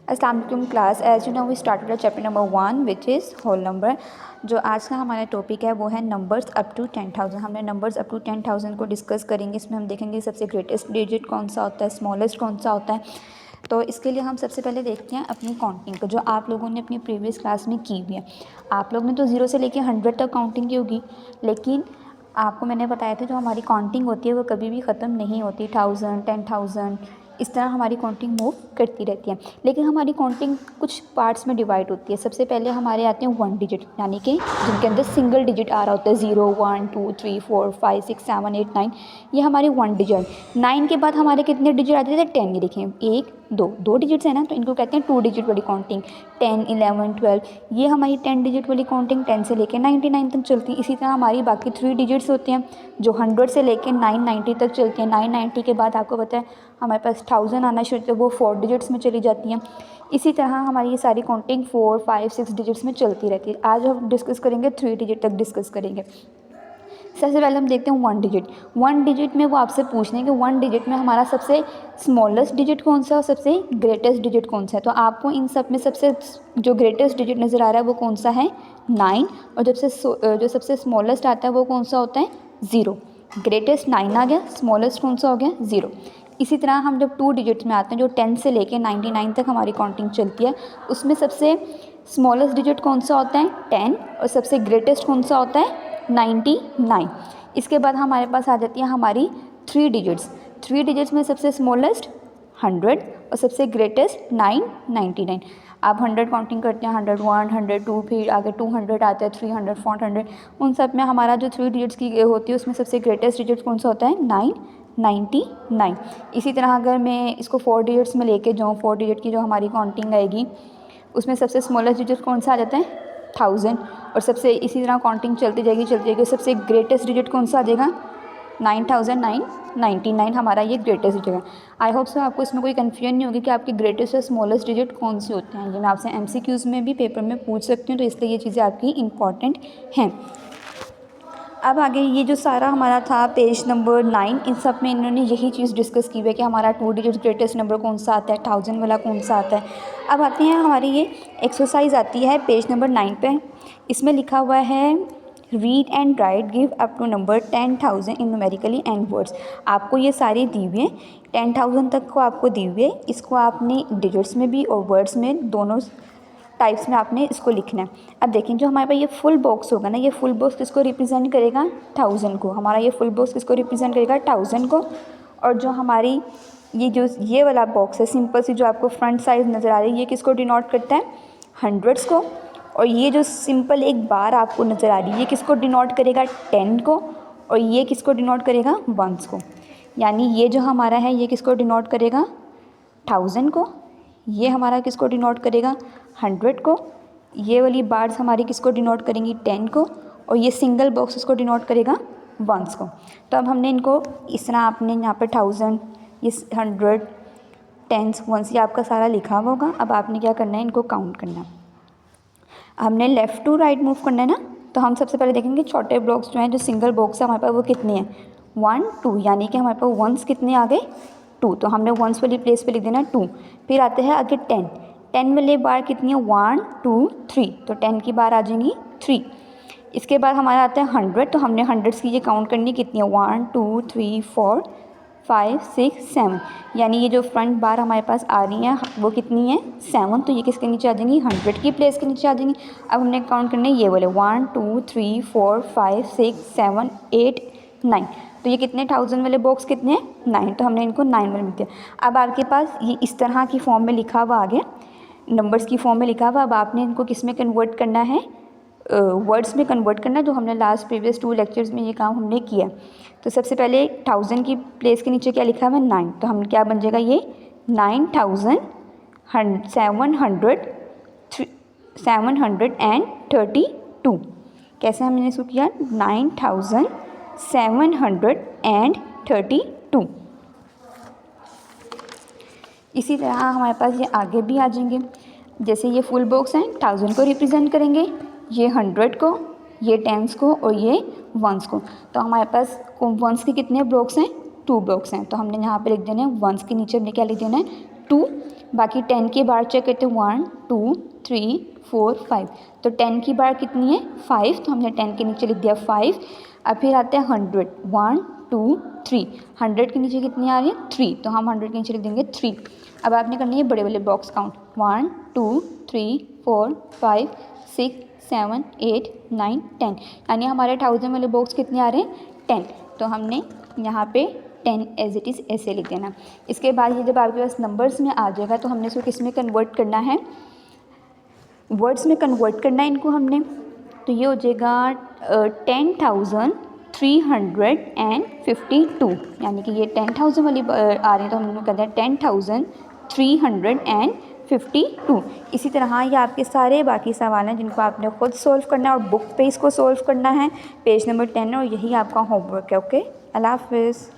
अस्सलाम वालेकुम class. As you know we started chapter number 1 which is whole number. जो आज का हमारा टॉपिक है वो है नंबर्स अप टू 10,000। हमने नंबर्स अप टू 10,000 को डिस्कस करेंगे। इसमें हम देखेंगे सबसे ग्रेटेस्ट डिजिट कौन सा होता है, स्मॉलेस्ट कौन सा होता है। तो इसके लिए हम सबसे पहले देखते हैं अपनी काउंटिंग को, जो आप लोगों ने अपनी प्रीवियस क्लास में की हुई है। आप लोग ने तो 0 से लेकर 100 तक काउंटिंग की होगी, लेकिन आपको मैंने बताया था जो हमारी काउंटिंग होती है वो कभी भी ख़त्म नहीं होती। 1000, 10,000 इस तरह हमारी काउंटिंग मूव करती रहती है। लेकिन हमारी काउंटिंग कुछ पार्ट्स में डिवाइड होती है। सबसे पहले हमारे आते हैं 1 डिजिट, यानी कि जिनके अंदर सिंगल डिजिट आ रहा होता है। 0, 1, 2, 3, 4, 5, 6, 7, 8, 9, ये हमारे 1 डिजिट। 9 के बाद हमारे कितने डिजिट आते थे? 10। ये देखें 1, 2 डिजिट्स है ना, तो इनको कहते हैं 2 डिजिट वाली काउंटिंग। 10, 11, 12, ये हमारी 10 डिजिट वाली काउंटिंग 10 से लेकर 99 तक चलती है। इसी तरह हमारी बाकी 3 डिजिट्स होते हैं जो 100 से लेकर 990 तक चलती हैं। 990 के बाद आपको पता है हमारे पास 1000 आना शुरू होता है, वो 4 डिजिट्स में चली जाती हैं। इसी तरह हमारी ये सारी काउंटिंग 4, 5, 6 डिजिट्स में चलती रहती है। आज हम डिस्कस करेंगे 3 डिजिट तक डिस्कस करेंगे। सबसे पहले हम देखते हैं 1 डिजिट। 1 डिजिट में वो आपसे पूछने कि 1 डिजिट में हमारा सबसे स्मॉलेस्ट डिजिट कौन सा है और सबसे ग्रेटेस्ट डिजिट कौन सा है। तो आपको इन सब में सबसे जो ग्रेटेस्ट डिजिट नज़र आ रहा है वो कौन सा है? 9। और जो सबसे स्मॉलेस्ट आता है वो कौन सा होता है? 0। ग्रेटेस्ट 9 आ गया, स्मॉलेस्ट कौन सा हो गया? 0। इसी तरह हम जब 2 डिजिट्स में आते हैं, जो 10 से लेके 99 तक हमारी काउंटिंग चलती है, उसमें सबसे स्मॉलेस्ट डिजिट कौन सा होता है? 10। और सबसे ग्रेटेस्ट कौन सा होता है? 99। इसके बाद हमारे पास आ जाती है हमारी 3 डिजिट्स। 3 डिजिट्स में सबसे स्मॉलेस्ट 100 और सबसे ग्रेटेस्ट 999। आप 100 काउंटिंग करते हैं, 101, 102, फिर आगे 200 आता है, 300, 400। उन सब में हमारा जो 3 डिजिट्स की होती है उसमें सबसे ग्रेटेस्ट डिजिट कौन सा होता है? 999। इसी तरह अगर मैं इसको 4 डिजिट्स में लेके जाऊँ, 4 डिजिट की जो हमारी काउंटिंग आएगी उसमें सबसे स्मॉलेस्ट डिजिट कौन सा आ जाता है? 1000। और सबसे इसी तरह काउंटिंग चलती जाएगी। सबसे ग्रेटेस्ट डिजिट कौन सा आ जाएगा? 9999 हमारा ये ग्रेटेस्ट डिजिट है। आई होप सो आपको इसमें कोई कन्फ्यूजन नहीं होगी कि आपकी ग्रेटेस्ट और स्मॉलेस्ट डिजिट कौन से होते हैं। ये मैं आपसे MCQs में भी पेपर में पूछ सकती हूँ, तो इसलिए ये चीज़ें आपकी इंपॉर्टेंट हैं। अब आगे ये जो सारा हमारा था पेज नंबर 9, इन सब में इन्होंने यही चीज़ डिस्कस की हुई है कि हमारा 2 डिजिट ग्रेटेस्ट नंबर कौन सा आता है, 1000 वाला कौन सा आता है। अब आते हैं हमारी ये एक्सरसाइज आती है पेज नंबर 9 पे। इसमें लिखा हुआ है read and write give up to number 10,000 in numerically and words. आपको ये सारी दी हुई है, 10,000 तक को आपको दी हुई है। इसको आपने डिजिट्स में भी और वर्ड्स में दोनों टाइप्स में आपने इसको लिखना है। अब देखें जो हमारे पास ये फुल बॉक्स होगा ना, ये फुल बॉक्स किसको रिप्रेजेंट करेगा? 1000 को। हमारा ये फुल बॉक्स किसको रिप्रेजेंट करेगा? 1000 को। और जो हमारी ये वाला बॉक्स है सिंपल सी जो आपको फ्रंट साइड नज़र आ रही है, ये किसको डिनोट करता है? 100s को। और ये जो सिंपल एक बार आपको नज़र आ रही है, ये किसको डिनोट करेगा? 10 को। और ये किसको डिनोट करेगा? 1s को। यानी ये जो हमारा है ये किसको डिनोट करेगा? 1000 को। ये हमारा किसको डिनोट करेगा? 100 को। ये वाली बार्स हमारी किसको डिनोट करेंगी? 10 को। और ये सिंगल बॉक्स इसको डिनोट करेगा 1s को। तो अब हमने इनको इस तरह आपने यहाँ पे 1000, ये 100, 10s, 1s ये आपका सारा लिखा हुआ होगा। अब आपने क्या करना है? इनको काउंट करना है। हमने लेफ़्ट टू राइट मूव करना है ना, तो हम सबसे पहले देखेंगे छोटे ब्लॉक्स जो हैं, जो सिंगल बॉक्स है हमारे पास वो कितने हैं? 1, 2, यानी कि हमारे पास 1s कितने आ गए? 2। तो हमने 1s वाली प्लेस पे लिख देना 2। फिर आते हैं आगे 10। 10 वाले बार कितनी है? 1, 2, 3। तो 10 की बार आ जाएंगी 3। इसके बाद हमारा आता है 100। तो हमने 100s की ये काउंट करनी कितनी है? 1, 2, 3, 4, 5, 6, 7। यानी ये जो फ्रंट बार हमारे पास आ रही हैं वो कितनी है? 7। तो ये किसके नीचे आ जाएंगी? 100 की प्लेस के नीचे आ जाएंगी। अब हमने काउंट करने ये वाले 1, 2, 3, 4, 5, 6, 7, 8, 9। तो ये कितने 1000 वाले बॉक्स कितने हैं? 9। तो हमने इनको 9 वाले लिख दिया। अब आपके पास ये इस तरह की फॉर्म में लिखा हुआ आ गया, नंबर्स की फॉर्म में लिखा हुआ। अब आपने इनको किस में कन्वर्ट करना है? वर्ड्स में कन्वर्ट करना, जो हमने लास्ट प्रीवियस 2 लेक्चर्स में ये काम हमने किया। तो सबसे पहले 1000 की प्लेस के नीचे क्या लिखा हुआ है? 9। तो हम क्या बन जाएगा ये? 9,732। कैसे हमने इसको किया? 9,732। इसी तरह हमारे पास ये आगे भी आ जाएंगे। जैसे ये फुल बॉक्स हैं 1000 को रिप्रेजेंट करेंगे, ये 100 को, ये 10s को और ये 1s को। तो हमारे पास 1s के कितने ब्लॉक्स हैं? 2 ब्लॉक्स हैं। तो हमने यहाँ पे लिख देना है 1s के नीचे हमने क्या लिख देना है? 2। बाकी 10 की बार चेक करते हैं 1 2 3 4 5। तो 10 की बार कितनी है 5, तो हमने 10 के नीचे लिख दिया 5। अब फिर आते हैं 100, 1 2 3। 100 के नीचे कितनी आ रही है 3, तो हम 100 के नीचे लिख देंगे 3। अब आपने करनी है बड़े वाले बॉक्स काउंट 1 2 3 4 5 6 7 8 9 10, यानी हमारे 1000 वाले बॉक्स कितने आ रहे हैं 10। तो हमने यहाँ पे 10 एज इट इज़ ऐसे लिख देना। इसके बाद ये जब आपके पास नंबर्स में आ जाएगा तो हमने इसको किस में कन्वर्ट करना है, वर्ड्स में कन्वर्ट करना है इनको हमने। तो ये हो जाएगा 10,352, यानी कि ये 10,000 वाली आ रही है तो हम कहते हैं 10,352। इसी तरह ये आपके सारे बाकी सवाल हैं जिनको आपने खुद सॉल्व करना है और बुक पे इसको सॉल्व करना है, पेज नंबर 10, और यही आपका होमवर्क है। ओके, अल्लाह हाफिज़।